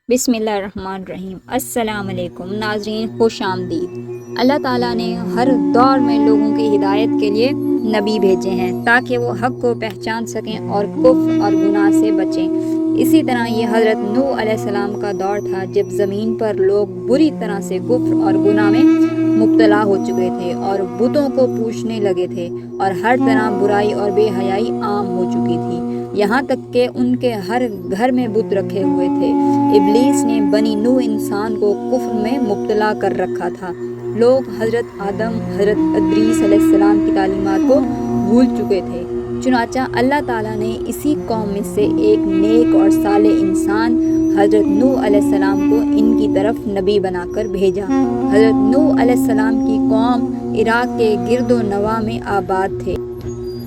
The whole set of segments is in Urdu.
بسم اللہ الرحمن الرحیم۔ السلام علیکم ناظرین، خوش آمدید۔ اللہ تعالیٰ نے ہر دور میں لوگوں کی ہدایت کے لیے نبی بھیجے ہیں تاکہ وہ حق کو پہچان سکیں اور کفر اور گناہ سے بچیں۔ اسی طرح یہ حضرت نوح علیہ السلام کا دور تھا جب زمین پر لوگ بری طرح سے کفر اور گناہ میں مبتلا ہو چکے تھے اور بتوں کو پوجنے لگے تھے، اور ہر طرح برائی اور بے حیائی عام ہو چکی تھی، یہاں تک کہ ان کے ہر گھر میں بت رکھے ہوئے تھے۔ ابلیس نے بنی نوح انسان کو کفر میں مبتلا کر رکھا تھا۔ لوگ حضرت آدم، حضرت ادریس علیہ السلام کی تعلیمات کو بھول چکے تھے، چنانچہ اللہ تعالیٰ نے اسی قوم میں سے ایک نیک اور صالح انسان حضرت نوح علیہ السلام کو ان کی طرف نبی بنا کر بھیجا۔ حضرت نوح علیہ السلام کی قوم عراق کے گرد و نواح میں آباد تھے۔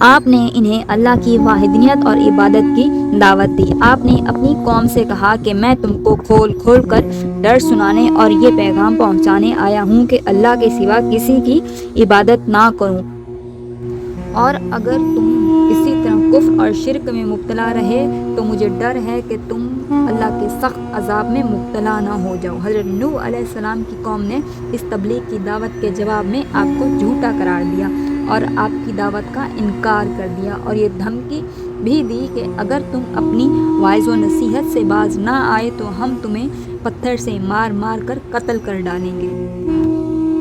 آپ نے انہیں اللہ کی واحدانیت اور عبادت کی دعوت دی۔ آپ نے اپنی قوم سے کہا کہ میں تم کو کھول کھول کر ڈر سنانے اور یہ پیغام پہنچانے آیا ہوں کہ اللہ کے سوا کسی کی عبادت نہ کروں، اور اگر تم اسی طرح کفر اور شرک میں مبتلا رہے تو مجھے ڈر ہے کہ تم اللہ کے سخت عذاب میں مبتلا نہ ہو جاؤ۔ حضرت نوح علیہ السلام کی قوم نے اس تبلیغ کی دعوت کے جواب میں آپ کو جھوٹا قرار دیا اور آپ کی دعوت کا انکار کر دیا، اور یہ دھمکی بھی دی کہ اگر تم اپنی واعظ و نصیحت سے باز نہ آئے تو ہم تمہیں پتھر سے مار مار کر قتل کر ڈالیں گے۔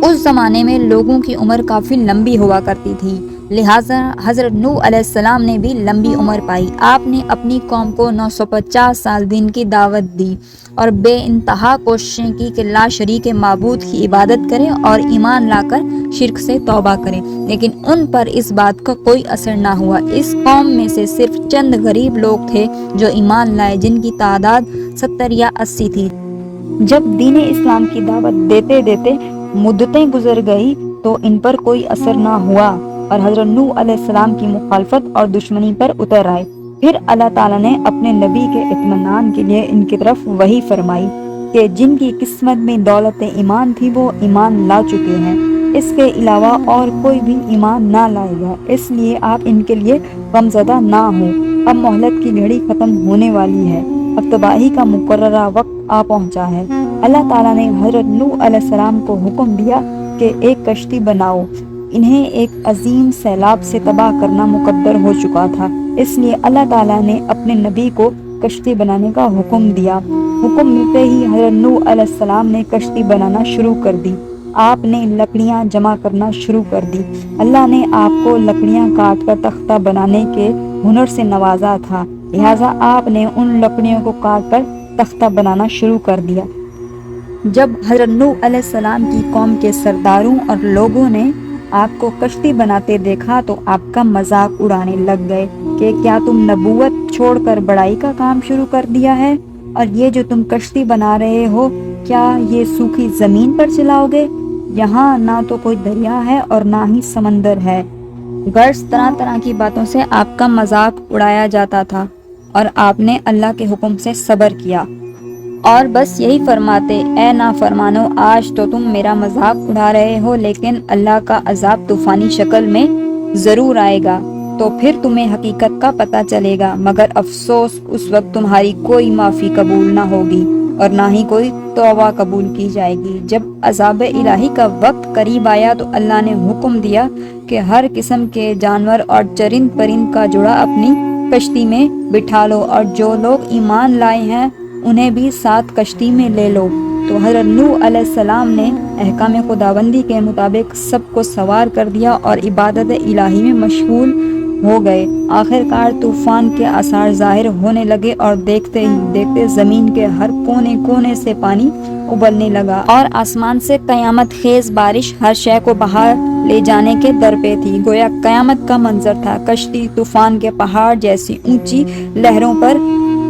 اس زمانے میں لوگوں کی عمر کافی لمبی ہوا کرتی تھی، لہٰذا حضرت نوح علیہ السلام نے بھی لمبی عمر پائی۔ آپ نے اپنی قوم کو 950 سال دین کی دعوت دی اور بے انتہا کوششیں کی کہ لا شریک معبود کی عبادت کریں اور ایمان لا کر شرک سے توبہ کریں، لیکن ان پر اس بات کا کوئی اثر نہ ہوا۔ اس قوم میں سے صرف چند غریب لوگ تھے جو ایمان لائے، جن کی تعداد 70 یا 80 تھی۔ جب دین اسلام کی دعوت دیتے دیتے مدتیں گزر گئی تو ان پر کوئی اثر نہ ہوا اور حضرت نوح علیہ السلام کی مخالفت اور دشمنی پر اتر آئے۔ پھر اللہ تعالیٰ نے اپنے نبی کے اطمینان کے لیے ان کی طرف وحی فرمائی کہ جن کی قسمت میں دولت ایمان تھی وہ ایمان لا چکے ہیں، اس کے علاوہ اور کوئی بھی ایمان نہ لائے گا، اس لیے آپ ان کے لیے غمزدہ نہ ہوں۔ اب مہلت کی گھڑی ختم ہونے والی ہے، اب تباہی کا مقررہ وقت آ پہنچا ہے۔ اللہ تعالیٰ نے حضرت نوح علیہ السلام کو حکم دیا کہ ایک کشتی بناؤ۔ انہیں ایک عظیم سیلاب سے تباہ کرنا مقدر ہو چکا تھا، اس لیے اللہ تعالیٰ نے اپنے نبی کو کشتی بنانے کا حکم دیا۔ حکم ملتے ہی حضرت نوح علیہ السلام نے کشتی بنانا شروع کر دی۔ آپ نے لکڑیاں جمع کرنا شروع کر دی۔ اللہ نے آپ کو لکڑیاں کاٹ کر تختہ بنانے کے ہنر سے نوازا تھا، لہٰذا آپ نے ان لکڑیوں کو کاٹ کر تختہ بنانا شروع کر دیا۔ جب حضرت نوح علیہ السلام کی قوم کے سرداروں اور لوگوں نے آپ کو کشتی بناتے دیکھا تو آپ کا مذاق اڑانے لگ گئے کہ کیا تم نبوت چھوڑ کر بڑائی کا کام شروع کر دیا ہے، اور یہ جو تم کشتی بنا رہے ہو کیا یہ سوکھی زمین پر چلاؤ گے؟ یہاں نہ تو کوئی دریا ہے اور نہ ہی سمندر ہے۔ غرض طرح طرح کی باتوں سے آپ کا مذاق اڑایا جاتا تھا، اور آپ نے اللہ کے حکم سے صبر کیا اور بس یہی فرماتے، اے نافرمانو، آج تو تم میرا مذاق اڑا رہے ہو، لیکن اللہ کا عذاب طوفانی شکل میں ضرور آئے گا، تو پھر تمہیں حقیقت کا پتہ چلے گا، مگر افسوس اس وقت تمہاری کوئی معافی قبول نہ ہوگی اور نہ ہی کوئی توبہ قبول کی جائے گی۔ جب عذاب الہی کا وقت قریب آیا تو اللہ نے حکم دیا کہ ہر قسم کے جانور اور چرند پرند کا جوڑا اپنی کشتی میں بٹھا لو، اور جو لوگ ایمان لائے ہیں انہیں بھی ساتھ کشتی میں لے لو۔ تو حضرت نوح علیہ السلام نے احکام خداوندی کے مطابق سب کو سوار کر دیا اور عبادت الہی میں مشغول ہو گئے۔ آخر کار طوفان کے آثار ظاہر ہونے لگے اور دیکھتے ہی دیکھتے زمین کے ہر کونے کونے سے پانی ابلنے لگا اور آسمان سے قیامت خیز بارش ہر شے کو بہا لے جانے کے در پہ تھی۔ گویا قیامت کا منظر تھا۔ کشتی طوفان کے پہاڑ جیسی اونچی لہروں پر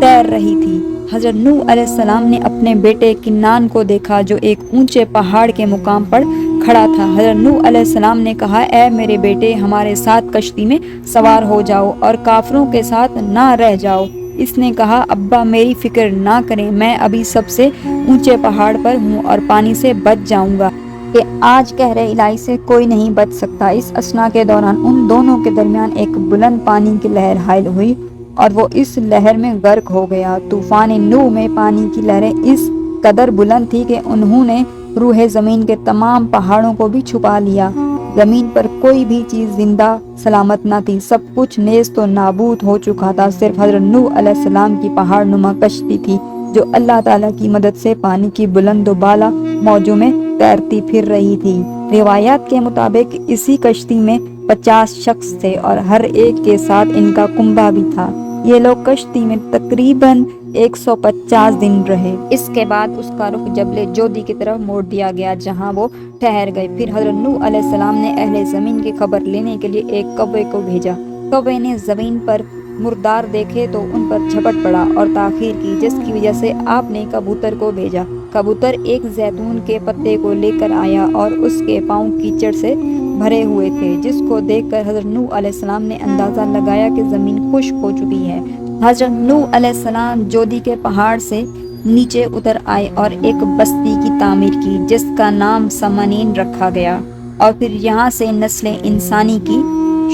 تیر رہی تھی۔ حضرت نوح علیہ السلام نے اپنے بیٹے کنعان کو دیکھا جو ایک اونچے پہاڑ کے مقام پر کھڑا تھا۔ حضرت نوح علیہ السلام نے کہا، اے میرے بیٹے، ہمارے ساتھ کشتی میں سوار ہو جاؤ اور کافروں کے ساتھ نہ رہ جاؤ۔ اس نے کہا، ابا میری فکر نہ کریں، میں ابھی سب سے اونچے پہاڑ پر ہوں اور پانی سے بچ جاؤں گا کہ آج قہر الہی سے کوئی نہیں بچ سکتا۔ اس اثنا کے دوران ان دونوں کے درمیان ایک بلند پانی کی لہر حائل ہوئی اور وہ اس لہر میں غرق ہو گیا۔ طوفان نوح میں پانی کی لہریں اس قدر بلند تھی کہ انہوں نے روح زمین کے تمام پہاڑوں کو بھی چھپا لیا۔ زمین پر کوئی بھی چیز زندہ سلامت نہ تھی، سب کچھ نیست و نابود ہو چکا تھا۔ صرف حضرت نوح علیہ السلام کی پہاڑ نما کشتی تھی جو اللہ تعالیٰ کی مدد سے پانی کی بلند و بالا موجوں میں تیرتی پھر رہی تھی۔ روایات کے مطابق اسی کشتی میں 50 شخص تھے اور ہر ایک کے ساتھ ان کا کنبہ بھی تھا۔ یہ لوگ کشتی میں تقریباً 150 دن رہے۔ اس کے بعد اس کا رخ جبل جودی کی طرف موڑ دیا گیا جہاں وہ ٹھہر گئے۔ پھر حضرت نوح علیہ السلام نے اہل زمین کی خبر لینے کے لیے ایک کوے کو بھیجا۔ کوے نے زمین پر مردار دیکھے تو ان پر جھپٹ پڑا اور تاخیر کی، جس کی وجہ سے آپ نے کبوتر کو بھیجا۔ کبوتر ایک زیتون کے پتے کو لے کر آیا اور اس کے پاؤں کیچڑ سے بھرے ہوئے تھے، جس کو دیکھ کر حضرت نوح علیہ السلام نے اندازہ لگایا کہ زمین خشک ہو چکی ہے۔ حضرت نوح علیہ السلام جودی کے پہاڑ سے نیچے اتر آئے اور ایک بستی کی تعمیر کی جس کا نام سمنین رکھا گیا، اور پھر یہاں سے نسل انسانی کی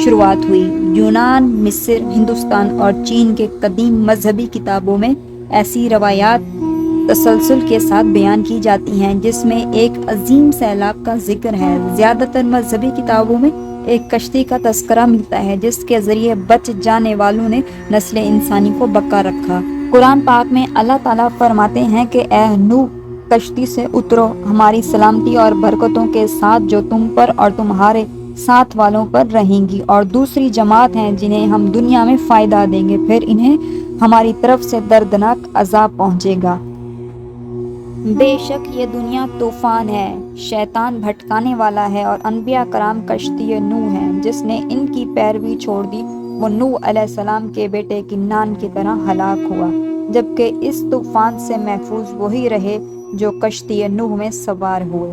شروعات ہوئی۔ یونان، مصر، ہندوستان اور چین کے قدیم مذہبی کتابوں میں ایسی روایات تسلسل کے ساتھ بیان کی جاتی ہیں جس میں ایک عظیم سیلاب کا ذکر ہے۔ زیادہ تر مذہبی کتابوں میں ایک کشتی کا تذکرہ ملتا ہے جس کے ذریعے بچ جانے والوں نے نسل انسانی کو بقا رکھا۔ قرآن پاک میں اللہ تعالیٰ فرماتے ہیں کہ اے نوح، کشتی سے اترو ہماری سلامتی اور برکتوں کے ساتھ جو تم پر اور تمہارے ساتھ والوں پر رہیں گی، اور دوسری جماعت ہیں جنہیں ہم دنیا میں فائدہ دیں گے، پھر انہیں ہماری طرف سے دردناک عذاب پہنچے گا۔ بے شک یہ دنیا طوفان ہے، شیطان بھٹکانے والا ہے، اور انبیاء کرام کشتی نوح ہیں۔ جس نے ان کی پیروی چھوڑ دی وہ نوح علیہ السلام کے بیٹے کنعان کی طرح ہلاک ہوا، جبکہ اس طوفان سے محفوظ وہی رہے جو کشتی نوح میں سوار ہوئے۔